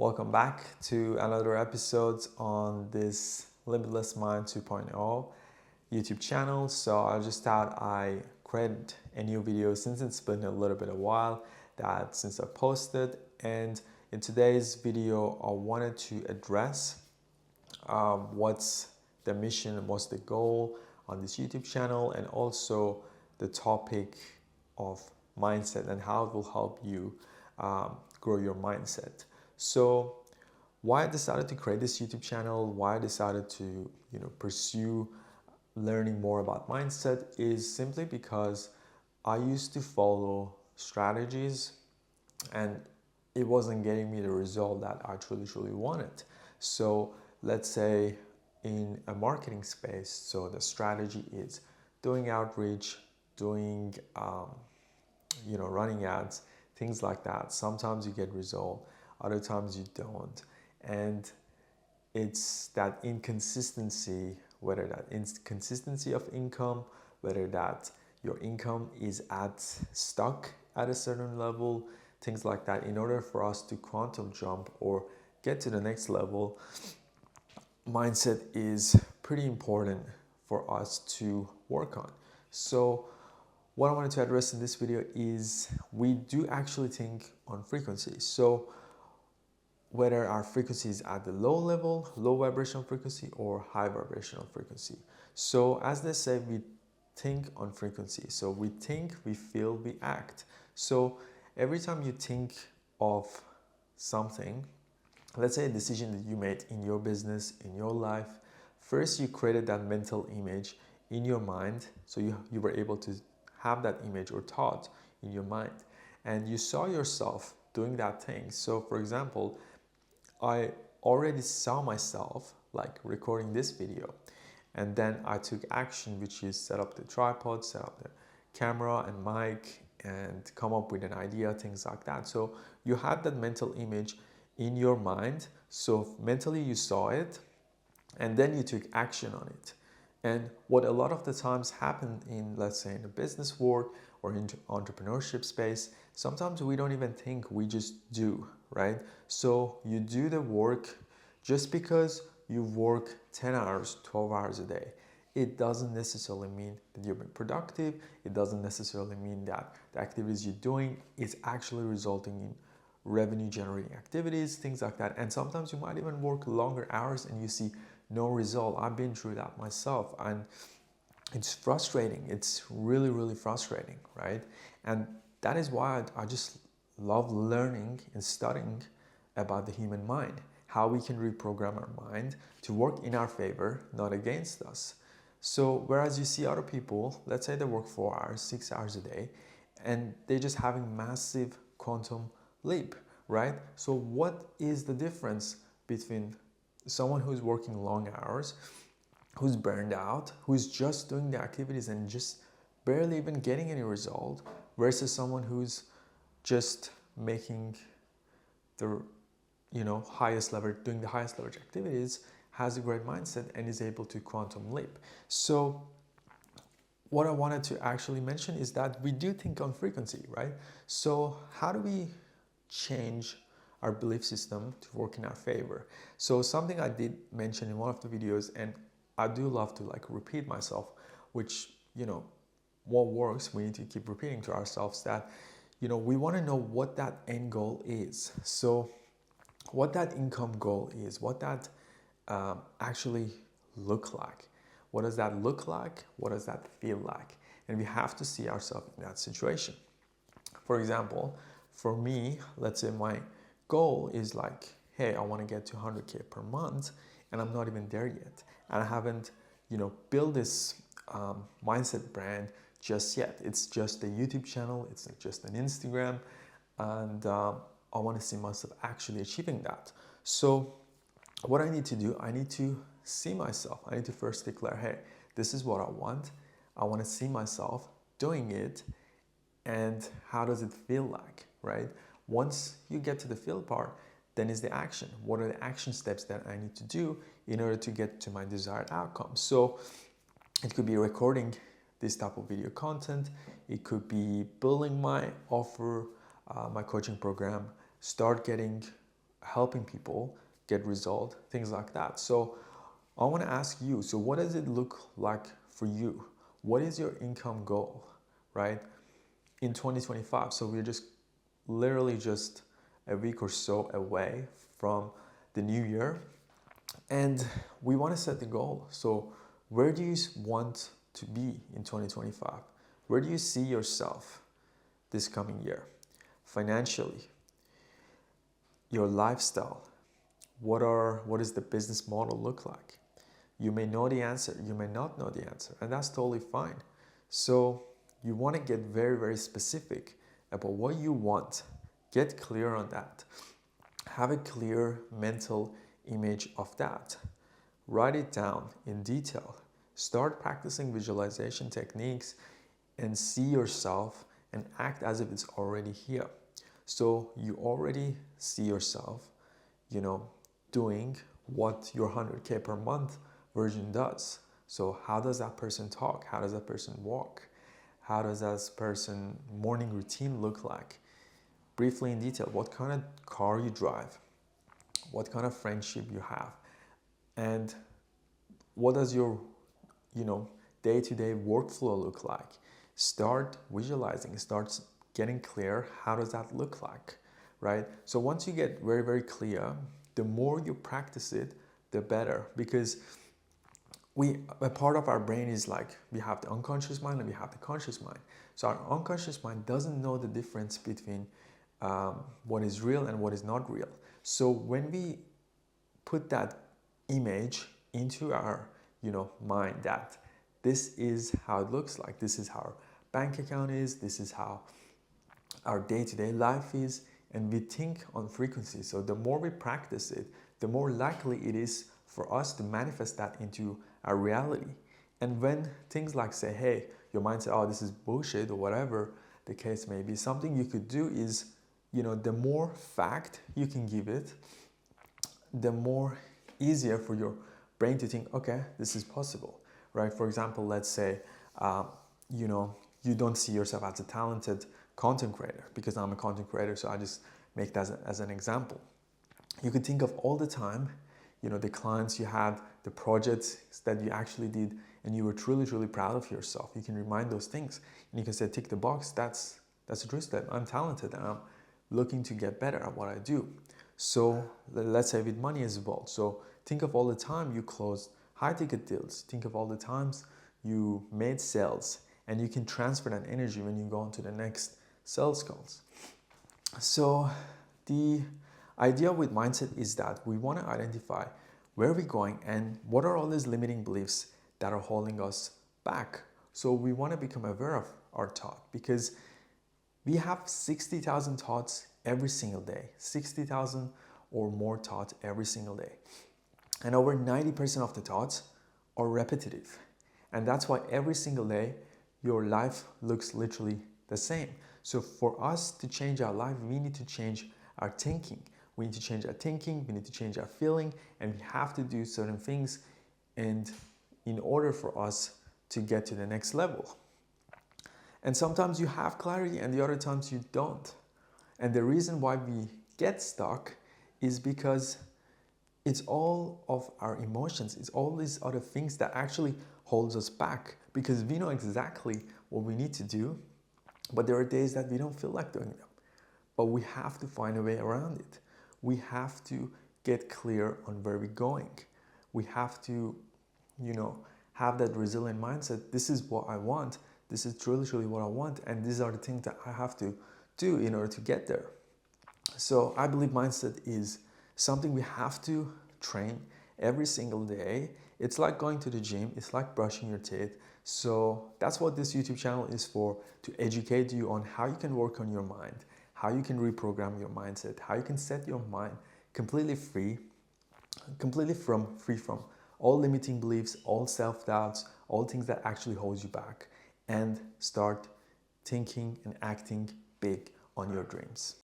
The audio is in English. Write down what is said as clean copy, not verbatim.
Welcome back to another episode on this Limitless Mind 2.0 YouTube channel. So I just thought I create a new video since it's been a little bit a while since I posted. And in today's video, I wanted to address what's the mission, what's the goal on this YouTube channel, and also the topic of mindset and how it will help you grow your mindset. So why I decided to create this YouTube channel, why I decided to pursue learning more about mindset is simply because I used to follow strategies and it wasn't getting me the result that I truly wanted. So let's say in a marketing space, so the strategy is doing outreach, doing running ads, things like that. Sometimes you get result, other times you don't. And it's that inconsistency, whether that inconsistency of income, whether that your income is stuck at a certain level, things like that. In order for us to quantum jump or get to the next level, mindset is pretty important for us to work on. So what I wanted to address in this video is we do actually think on frequency. So whether our frequency is at the low level, low vibrational frequency, or high vibrational frequency. So as they say, we think on frequency. So we think, we feel, we act. So every time you think of something, let's say a decision that you made in your business, in your life, first you created that mental image in your mind. So you were able to have that image or thought in your mind. And you saw yourself doing that thing. So for example, I already saw myself like recording this video, and then I took action, which is set up the tripod, set up the camera and mic, and come up with an idea, things like that. So you had that mental image in your mind. So mentally you saw it, and then you took action on it. And what a lot of the times happen in, let's say, in the business world or in entrepreneurship space, sometimes we don't even think, we just do, right? So you do the work just because you work 10 hours, 12 hours a day. It doesn't necessarily mean that you're being productive. It doesn't necessarily mean that the activities you're doing is actually resulting in revenue generating activities, things like that. And sometimes you might even work longer hours and you see no result. I've been through that myself, and it's frustrating. It's really frustrating, right? And that is why I just love learning and studying about the human mind, how we can reprogram our mind to work in our favor, not against us. So whereas you see other people, let's say they work 4 hours, 6 hours a day, and they're just having massive quantum leap, right? So what is the difference between someone who's working long hours, who's burned out, who's just doing the activities and just barely even getting any result, versus someone who's just making the highest level, doing the highest leverage activities, has a great mindset and is able to quantum leap. So what I wanted to actually mention is that we do think on frequency, right? So how do we change our belief system to work in our favor? So something I did mention in one of the videos, and I do love to repeat myself, which what works, we need to keep repeating to ourselves that we want to know what that end goal is. So what that income goal is, what that actually look like. What does that look like? What does that feel like? And we have to see ourselves in that situation. For example, for me, let's say my goal is hey, I want to get to 100K per month, and I'm not even there yet. And I haven't, built this mindset brand just yet. It's just a YouTube channel. It's just an Instagram. And I want to see myself actually achieving that. So what I need to do, I need to see myself. I need to first declare, hey, this is what I want. I want to see myself doing it. And how does it feel like, right? Once you get to the feel part, then is the action. What are the action steps that I need to do in order to get to my desired outcome? So it could be recording this type of video content. It could be building my offer, my coaching program, start getting helping people get result, things like that. So I want to ask you, so what does it look like for you? What is your income goal, right? In 2025. So we're just literally just a week or so away from the new year, and we want to set the goal. So where do you want to be in 2025? Where do you see yourself this coming year? Financially, your lifestyle, what does the business model look like? You may know the answer, you may not know the answer, and that's totally fine. So you want to get very, very specific about what you want. Get clear on that. Have a clear mental image of that. Write it down in detail. Start practicing visualization techniques and see yourself and act as if it's already here. So you already see yourself, doing what your 100K per month version does. So how does that person talk? How does that person walk? How does that person morning routine look like? Briefly in detail, what kind of car you drive, what kind of friendship you have, and what does your, day-to-day workflow look like? Start visualizing, start getting clear. How does that look like, right? So once you get very, very clear, the more you practice it, the better, because a part of our brain is like, we have the unconscious mind and we have the conscious mind. So our unconscious mind doesn't know the difference between what is real and what is not real. So when we put that image into our mind, that this is how it looks like, this is how our bank account is, this is how our day-to-day life is, and we think on frequency. So the more we practice it, the more likely it is for us to manifest that into our reality. And when things like say, hey, your mind says, oh, this is bullshit, or whatever the case may be, something you could do is, the more fact you can give it, the more easier for your brain to think, okay, this is possible, right? For example, let's say, you don't see yourself as a talented content creator, because I'm a content creator, so I just make that as an example. You could think of all the time, the clients you had, the projects that you actually did, and you were truly, truly proud of yourself. You can remind those things, and you can say, tick the box, that's a true step. I'm talented, and I'm looking to get better at what I do. So let's say with money as well. So think of all the time you closed high ticket deals. Think of all the times you made sales, and you can transfer that energy when you go on to the next sales calls. So the idea with mindset is that we want to identify where we're going and what are all these limiting beliefs that are holding us back. So we want to become aware of our thought, because we have 60,000 thoughts every single day, 60,000 or more thoughts every single day. And over 90% of the thoughts are repetitive. And that's why every single day, your life looks literally the same. So for us to change our life, we need to change our thinking. We need to change our thinking, we need to change our feeling, and we have to do certain things and in order for us to get to the next level. And sometimes you have clarity and the other times you don't. And the reason why we get stuck is because it's all of our emotions. It's all these other things that actually holds us back, because we know exactly what we need to do, but there are days that we don't feel like doing them. But we have to find a way around it. We have to get clear on where we're going. We have to, have that resilient mindset. This is what I want. This is truly, truly what I want. And these are the things that I have to do in order to get there. So I believe mindset is something we have to train every single day. It's like going to the gym. It's like brushing your teeth. So that's what this YouTube channel is for, to educate you on how you can work on your mind, how you can reprogram your mindset, how you can set your mind completely free from all limiting beliefs, all self-doubts, all things that actually hold you back, and start thinking and acting big on your dreams.